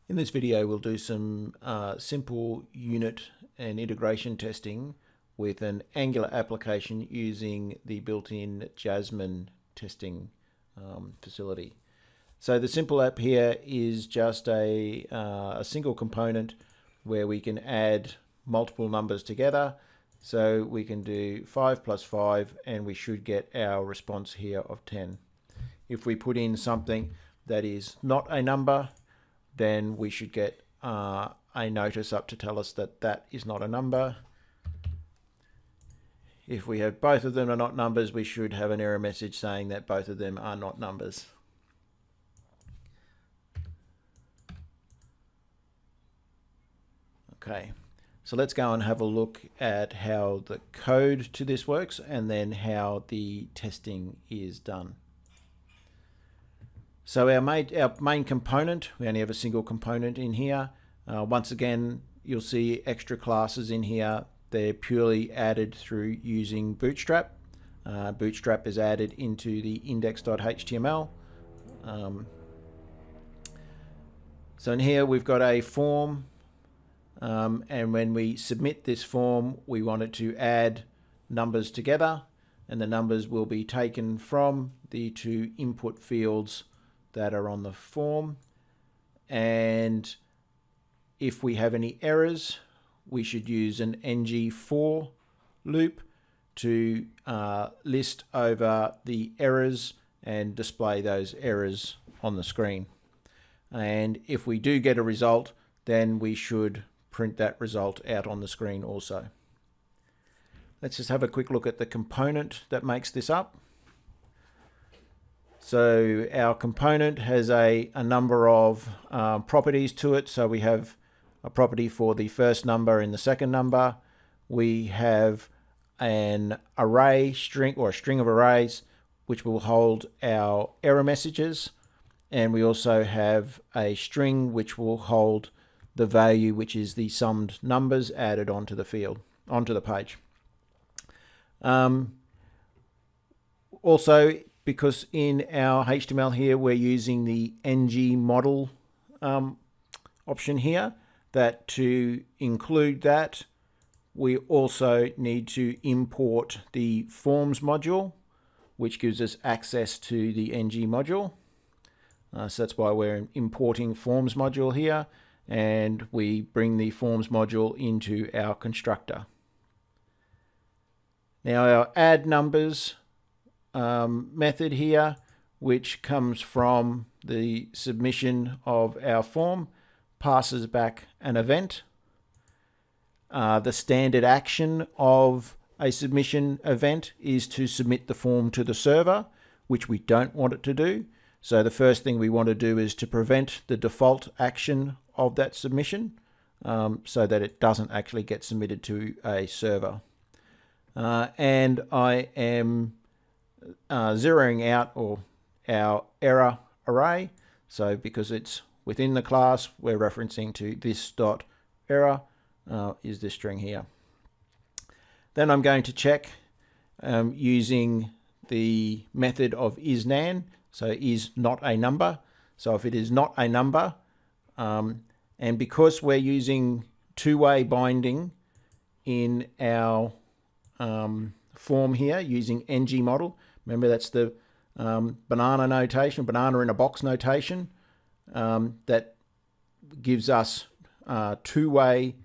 In this video, we'll do some simple unit and integration testing with an Angular application using the built-in Jasmine testing facility. So the simple app here is just a single component where we can add multiple numbers together. So we can do 5 plus 5 and we should get our response here of 10. If we put in something that is not a number, then we should get a notice up to tell us that that is not a number. If we have both of them are not numbers, we should have an error message saying that both of them are not numbers. Okay, so let's go and have a look at how the code to this works and then how the testing is done. So our main component, we only have a single component in here. Once again, you'll see extra classes in here. They're purely added through using Bootstrap. Bootstrap is added into the index.html. So in here we've got a form, and when we submit this form, we want it to add numbers together, and the numbers will be taken from the two input fields that are on the form. And if we have any errors, we should use an ng-for loop to list over the errors and display those errors on the screen. And if we do get a result, then we should print that result out on the screen also. Let's just have a quick look at the component that makes this up. So our component has a number of properties to it. So we have a property for the first number and the second number. We have an array string or a string of arrays which will hold our error messages. And we also have a string which will hold the value, which is the summed numbers added onto the field, onto the page. Also, because in our HTML here, we're using the ng model option here, that to include that, we also need to import the forms module, which gives us access to the ng module. So that's why we're importing forms module here, and we bring the forms module into our constructor. Now our add numbers method here, which comes from the submission of our form, passes back an event. The standard action of a submission event is to submit the form to the server, which we don't want it to do. So the first thing we want to do is to prevent the default action of that submission so that it doesn't actually get submitted to a server. And I am zeroing out our error array. So because it's within the class, we're referencing to this dot error is this string here. Then I'm going to check using the method of isNaN. So is not a number. So if it is not a number, and because we're using two-way binding in our form here using ng model, remember that's the banana notation, banana in a box notation, that gives us two-way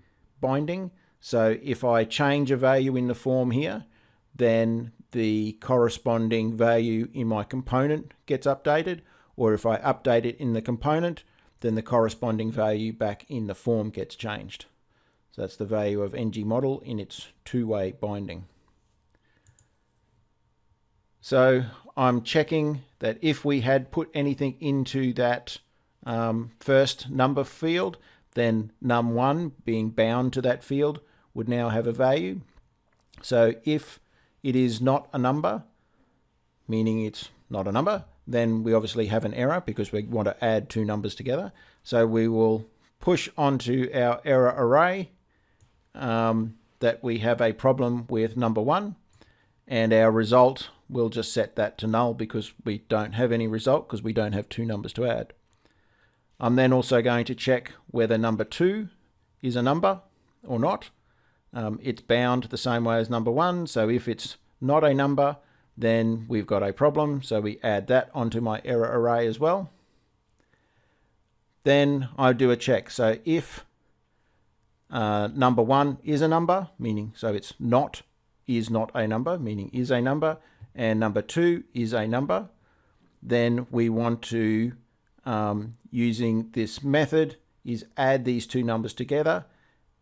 binding. So if I change a value in the form here, then the corresponding value in my component gets updated, or if I update it in the component, then the corresponding value back in the form gets changed. So that's the value of ng model in its two-way binding. So I'm checking that if we had put anything into that first number field, then num1 being bound to that field would now have a value. So if it is not a number, meaning it's not a number, then we obviously have an error because we want to add two numbers together. So we will push onto our error array that we have a problem with number 1, and our result, we'll just set that to null because we don't have any result because we don't have two numbers to add. I'm then also going to check whether number 2 is a number or not. It's bound the same way as number 1, so if it's not a number, then we've got a problem, so we add that onto my error array as well. Then I do a check. So if number 1 is a number, meaning so it's not is not a number, meaning is a number, and number 2 is a number, then we want to, using this method, is add these two numbers together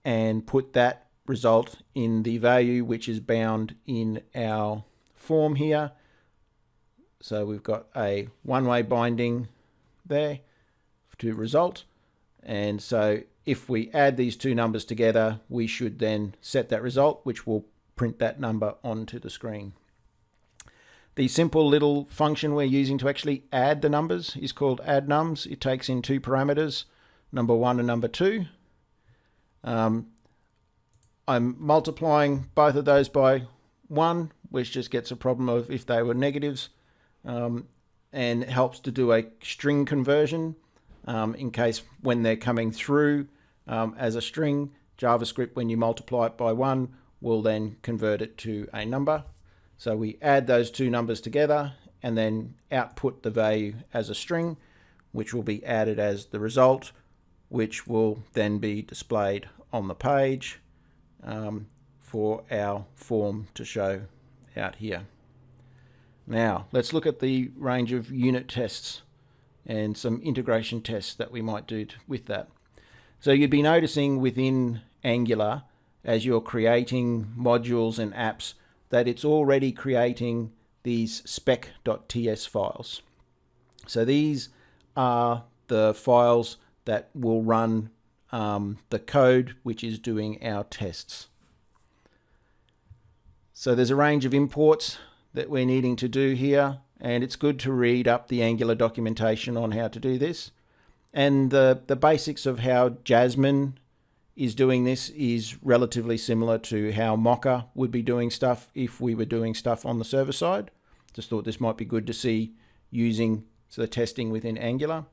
and put that result in the value which is bound in our form here. So we've got a one-way binding there to result, and so if we add these two numbers together, we should then set that result, which will print that number onto the screen. The simple little function we're using to actually add the numbers is called addNums. It takes in two parameters, number 1 and number 2. I'm multiplying both of those by 1, which just gets a problem of if they were negatives, and helps to do a string conversion in case when they're coming through as a string, JavaScript, when you multiply it by 1, will then convert it to a number. So we add those two numbers together and then output the value as a string, which will be added as the result, which will then be displayed on the page for our form to show out here. Now, let's look at the range of unit tests and some integration tests that we might do with that. So you'd be noticing within Angular, as you're creating modules and apps, that it's already creating these spec.ts files. So these are the files that will run the code which is doing our tests. So there's a range of imports that we're needing to do here, and it's good to read up the Angular documentation on how to do this. And the basics of how Jasmine is doing this is relatively similar to how Mocha would be doing stuff if we were doing stuff on the server side. Just thought this might be good to see using the testing within Angular.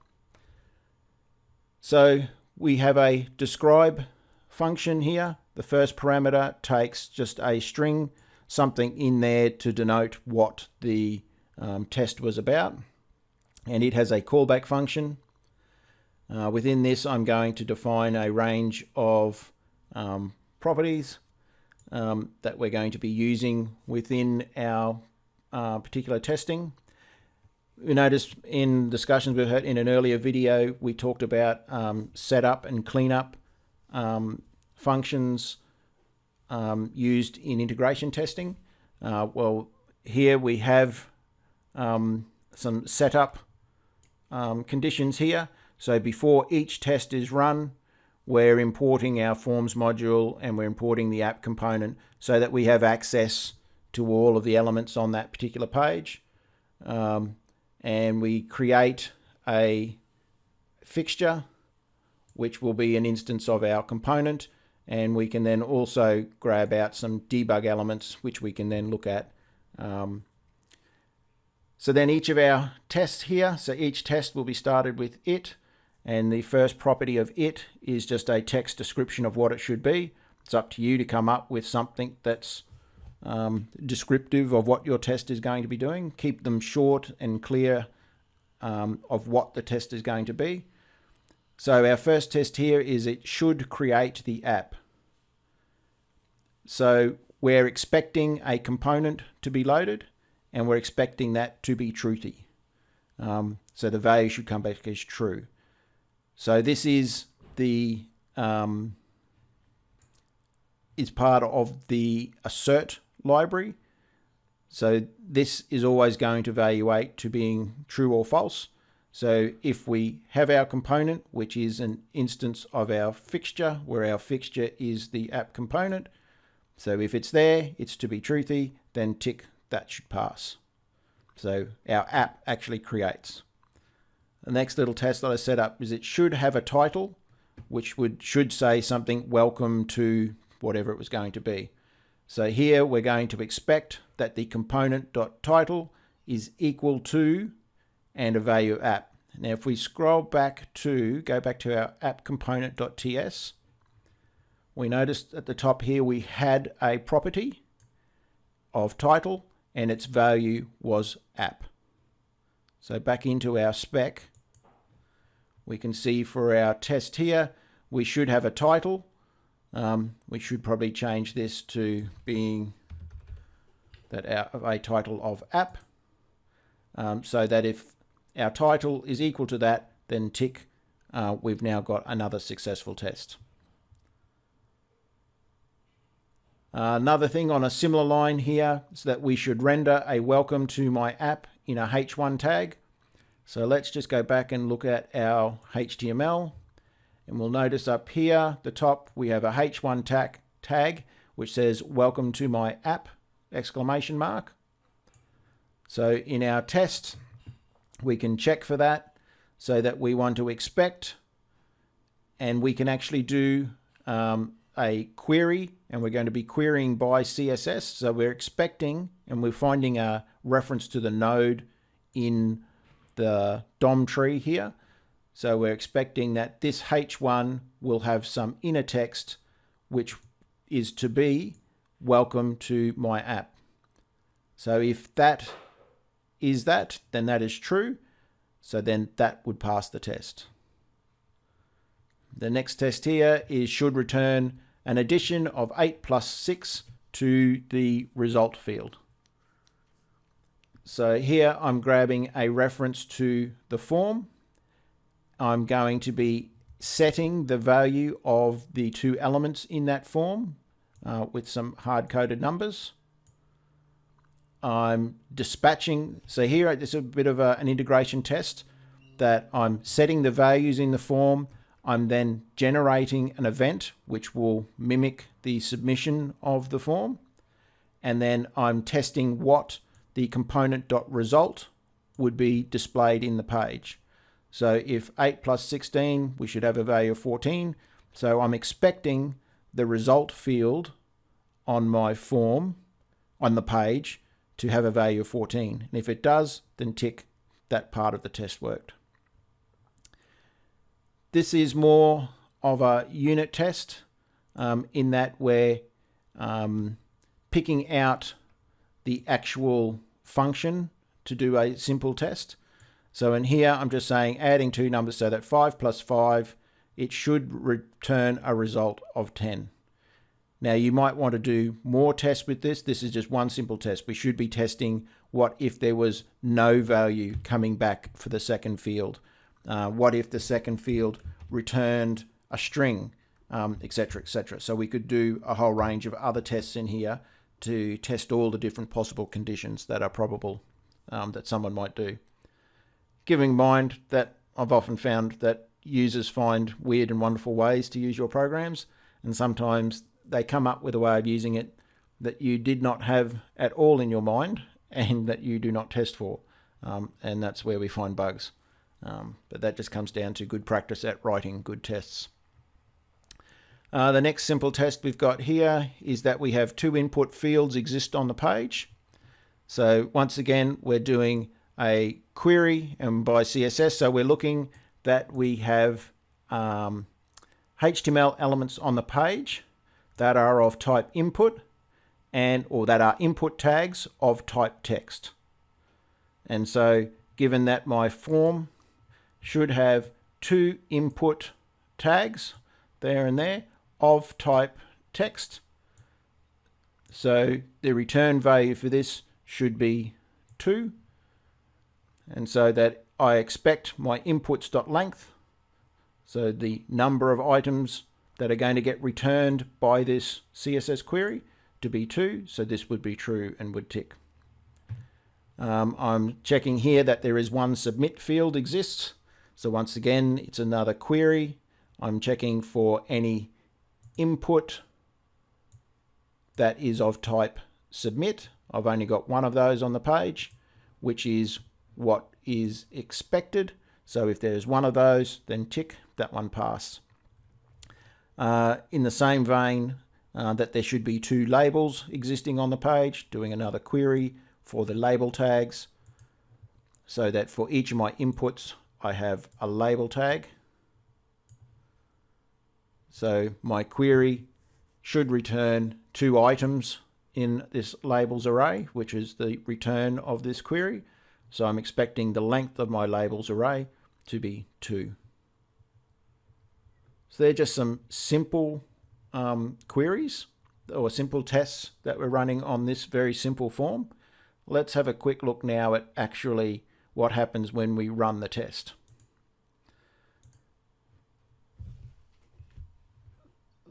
So we have a describe function here. The first parameter takes just a string, something in there to denote what the test was about, and it has a callback function. Within this, I'm going to define a range of properties that we're going to be using within our particular testing. You notice in discussions we've had in an earlier video, we talked about setup and cleanup functions used in integration testing. Well, here we have some setup conditions here. So before each test is run, we're importing our forms module and we're importing the app component so that we have access to all of the elements on that particular page. And we create a fixture, which will be an instance of our component. And we can then also grab out some debug elements, which we can then look at. So then each of our tests here, so each test will be started with it. And the first property of it is just a text description of what it should be. It's up to you to come up with something that's descriptive of what your test is going to be doing. Keep them short and clear of what the test is going to be. So our first test here is it should create the app. So we're expecting a component to be loaded and we're expecting that to be truthy. So the value should come back as true. So this is the is part of the assert library. So this is always going to evaluate to being true or false. So if we have our component, which is an instance of our fixture, where our fixture is the app component. So if it's there, it's to be truthy, then tick, that should pass. So our app actually creates. The next little test that I set up is it should have a title, which should say something, welcome to whatever it was going to be. So here we're going to expect that the component.title is equal to and a value app. Now if we scroll back to, go back to our app component.ts, we noticed at the top here we had a property of title and its value was app. So back into our spec, we can see for our test here, we should have a title. We should probably change this to being that a title of app, so that if our title is equal to that, then tick, we've now got another successful test. Another thing on a similar line here is that we should render a welcome to my app in a H1 tag. So let's just go back and look at our HTML, and we'll notice up here, the top, we have a H1 tag which says welcome to my app, exclamation mark. So in our test, we can check for that so that we want to expect, and we can actually do a query, and we're going to be querying by CSS. So we're expecting, and we're finding a reference to the node in the DOM tree here. So we're expecting that this H1 will have some inner text which is to be welcome to my app. So if that is that, then that is true. So then that would pass the test. The next test here is should return an addition of 8 plus 6 to the result field. So here I'm grabbing a reference to the form. I'm going to be setting the value of the two elements in that form with some hard-coded numbers. I'm dispatching, so here this is a bit of an integration test that I'm setting the values in the form. I'm then generating an event which will mimic the submission of the form. And then I'm testing what the component.result would be displayed in the page. So if 8 plus 16, we should have a value of 14. So I'm expecting the result field on my form, on the page, to have a value of 14. And if it does, then tick, that part of the test worked. This is more of a unit test in that we're picking out the actual function to do a simple test. So in here, I'm just saying adding two numbers so that 5 plus 5, it should return a result of 10. Now you might want to do more tests with this. This is just one simple test. We should be testing what if there was no value coming back for the second field. What if the second field returned a string, etc., etc. So we could do a whole range of other tests in here to test all the different possible conditions that are probable that someone might do. Giving in mind that I've often found that users find weird and wonderful ways to use your programs, and sometimes they come up with a way of using it that you did not have at all in your mind and that you do not test for. And that's where we find bugs. But that just comes down to good practice at writing good tests. The next simple test we've got here is that we have two input fields exist on the page. So once again, we're doing a query and by CSS. So we're looking that we have HTML elements on the page that are of type input or that are input tags of type text. And so given that my form should have two input tags there and there of type text, so the return value for this should be 2, and so that I expect my inputs.length, so the number of items that are going to get returned by this CSS query, to be 2, so this would be true and would tick. I'm checking here that there is one submit field exists, so once again it's another query. I'm checking for any input that is of type submit. I've only got one of those on the page, which is what is expected. So if there's one of those, then tick, that one pass. In the same vein, that there should be two labels existing on the page, doing another query for the label tags, so that for each of my inputs, I have a label tag. So my query should return 2 items in this labels array, which is the return of this query. So I'm expecting the length of my labels array to be 2. So they're just some simple queries or simple tests that we're running on this very simple form. Let's have a quick look now at actually what happens when we run the test.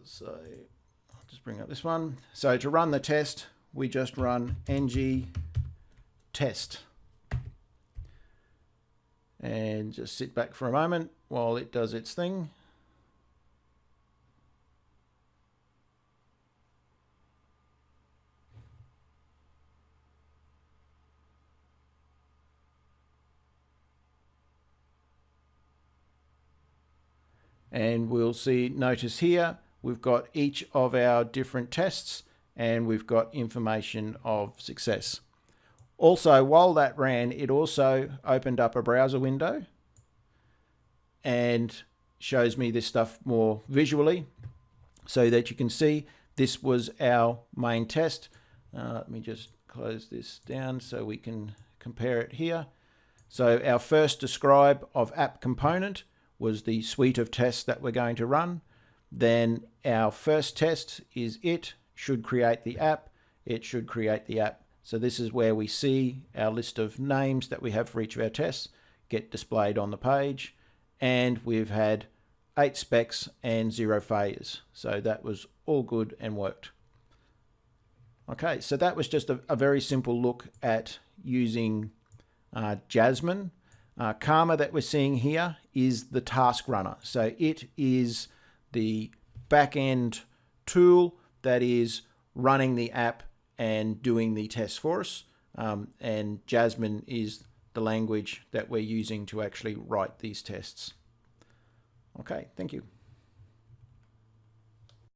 So I'll just bring up this one. So to run the test, we just run ng test. And just sit back for a moment while it does its thing. And we'll see, notice here, we've got each of our different tests and we've got information of success. Also, while that ran, it also opened up a browser window and shows me this stuff more visually so that you can see this was our main test. Let me just close this down so we can compare it here. So our first describe of app component was the suite of tests that we're going to run. Then our first test is it should create the app. It should create the app. So this is where we see our list of names that we have for each of our tests get displayed on the page. And we've had 8 specs and 0 failures. So that was all good and worked. Okay, so that was just a very simple look at using Jasmine. Karma that we're seeing here is the task runner. So it is the back-end tool that is running the app and doing the tests for us. And Jasmine is the language that we're using to actually write these tests. Okay, thank you.